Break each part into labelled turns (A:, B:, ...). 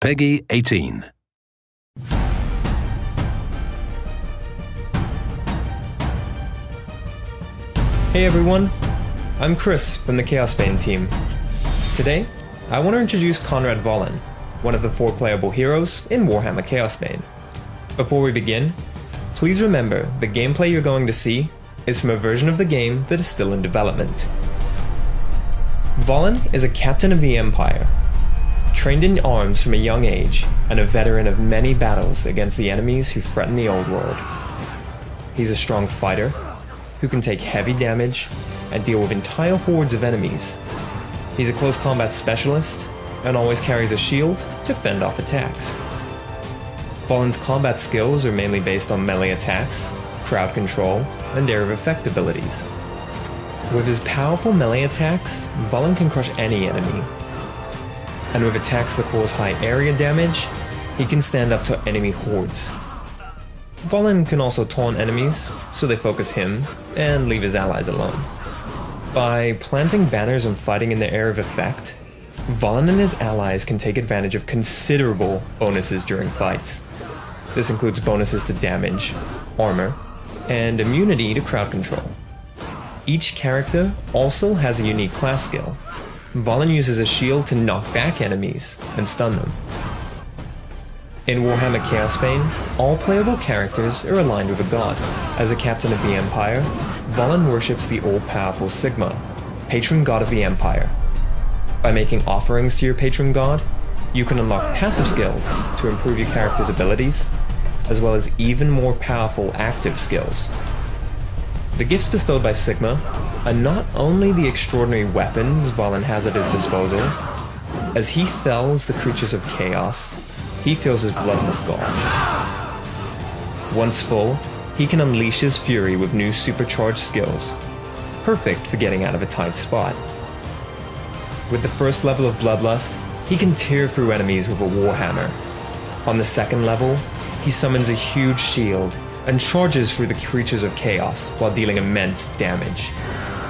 A: Peggy 18.
B: Hey everyone, I'm Chris from the CHAOSBANE team. Today, I want to introduce Conrad Valen, one of the 4 playable heroes in Warhammer CHAOSBANE. Before we begin, please remember the gameplay you're going to see is from a version of the game that is still in development. Valen is a captain of the Empire, trained in arms from a young age, and a veteran of many battles against the enemies who threaten the old world. He's a strong fighter, who can take heavy damage and deal with entire hordes of enemies. He's a close combat specialist, and always carries a shield to fend off attacks. Valen's combat skills are mainly based on melee attacks, crowd control, and area of effect abilities. With his powerful melee attacks, Valen can crush any enemy. And with attacks that cause high area damage, he can stand up to enemy hordes. Valen can also taunt enemies, so they focus him and leave his allies alone. By planting banners and fighting in the area of effect, Valen and his allies can take advantage of considerable bonuses during fights. This includes bonuses to damage, armor, and immunity to crowd control. Each character also has a unique class skill. Valen uses a shield to knock back enemies and stun them. In Warhammer CHAOSBANE, all playable characters are aligned with a god. As a captain of the Empire, Valen worships the all-powerful Sigma, patron god of the Empire. By making offerings to your patron god, you can unlock passive skills to improve your character's abilities, as well as even more powerful active skills. The gifts bestowed by Sigma are not only the extraordinary weapons Valen has at his disposal. As he fells the creatures of chaos, he feels his bloodlust gall. Once full, he can unleash his fury with new supercharged skills, perfect for getting out of a tight spot. With the first level of bloodlust, he can tear through enemies with a warhammer. On the second level, he summons a huge shield and charges through the creatures of chaos while dealing immense damage.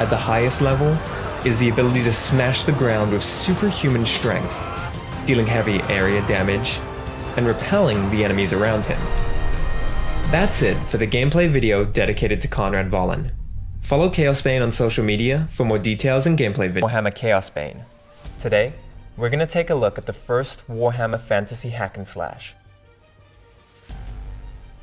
B: At the highest level is the ability to smash the ground with superhuman strength, dealing heavy area damage and repelling the enemies around him. That's it for the gameplay video dedicated to Conrad Valen. Follow CHAOSBANE on social media for more details and gameplay videos. Warhammer CHAOSBANE. Today, we're going to take a look at the first Warhammer fantasy hack and slash.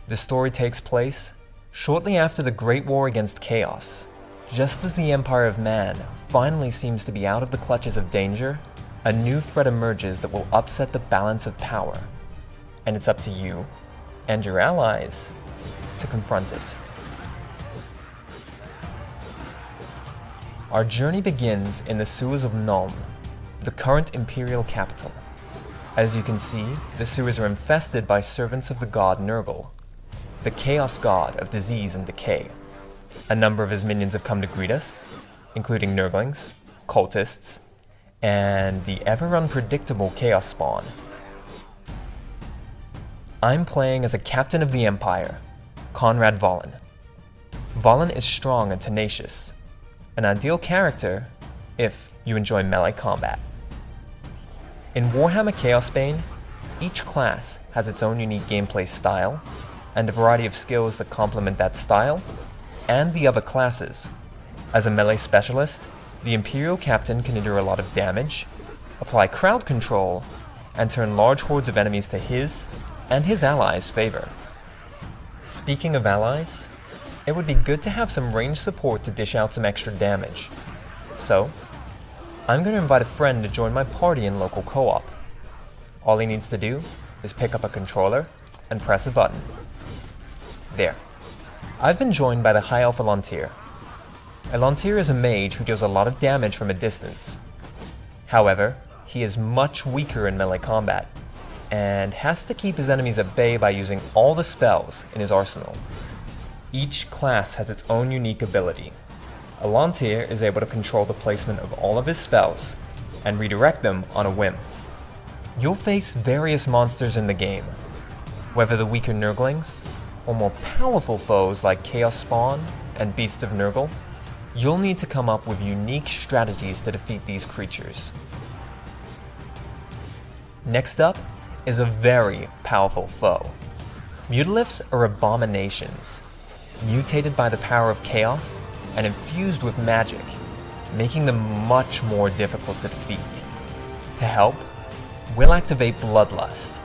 B: The story takes place shortly after the Great War against Chaos. Just as the Empire of Man finally seems to be out of the clutches of danger, a new threat emerges that will upset the balance of power. And it's up to you and your allies to confront it. Our journey begins in the sewers of Nuln, the current imperial capital. As you can see, the sewers are infested by servants of the god Nurgle, the chaos god of disease and decay. A number of his minions have come to greet us, including Nurglings, cultists, and the ever-unpredictable chaos spawn. I'm playing as a captain of the Empire, Conrad Valen. Valen is strong and tenacious, an ideal character if you enjoy melee combat. In Warhammer CHAOSBANE, each class has its own unique gameplay style, and a variety of skills that complement that style and the other classes. As a melee specialist, the Imperial Captain can endure a lot of damage, apply crowd control, and turn large hordes of enemies to his and his allies' favor. Speaking of allies, it would be good to have some ranged support to dish out some extra damage. So, I'm going to invite a friend to join my party in local co-op. All he needs to do is pick up a controller and press a button. There. I've been joined by the High Elf Elantir. Elantir is a mage who deals a lot of damage from a distance. However, he is much weaker in melee combat, and has to keep his enemies at bay by using all the spells in his arsenal. Each class has its own unique ability. Elantir is able to control the placement of all of his spells, and redirect them on a whim. You'll face various monsters in the game, whether the weaker Nurglings, or more powerful foes like Chaos Spawn and Beasts of Nurgle. You'll need to come up with unique strategies to defeat these creatures. Next up is a very powerful foe. Mutilifs are abominations, mutated by the power of chaos and infused with magic, making them much more difficult to defeat. To help, we'll activate Bloodlust,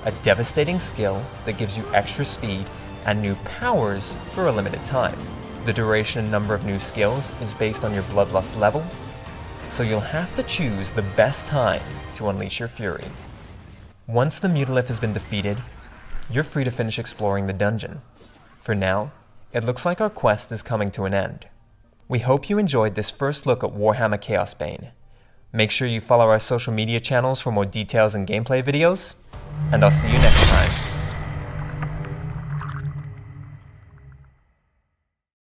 B: a devastating skill that gives you extra speed and new powers for a limited time. The duration and number of new skills is based on your Bloodlust level, so you'll have to choose the best time to unleash your fury. Once the Mutilif has been defeated, you're free to finish exploring the dungeon. For now, it looks like our quest is coming to an end. We hope you enjoyed this first look at Warhammer CHAOSBANE. Make sure you follow our social media channels for more details and gameplay videos, and I'll see you next time.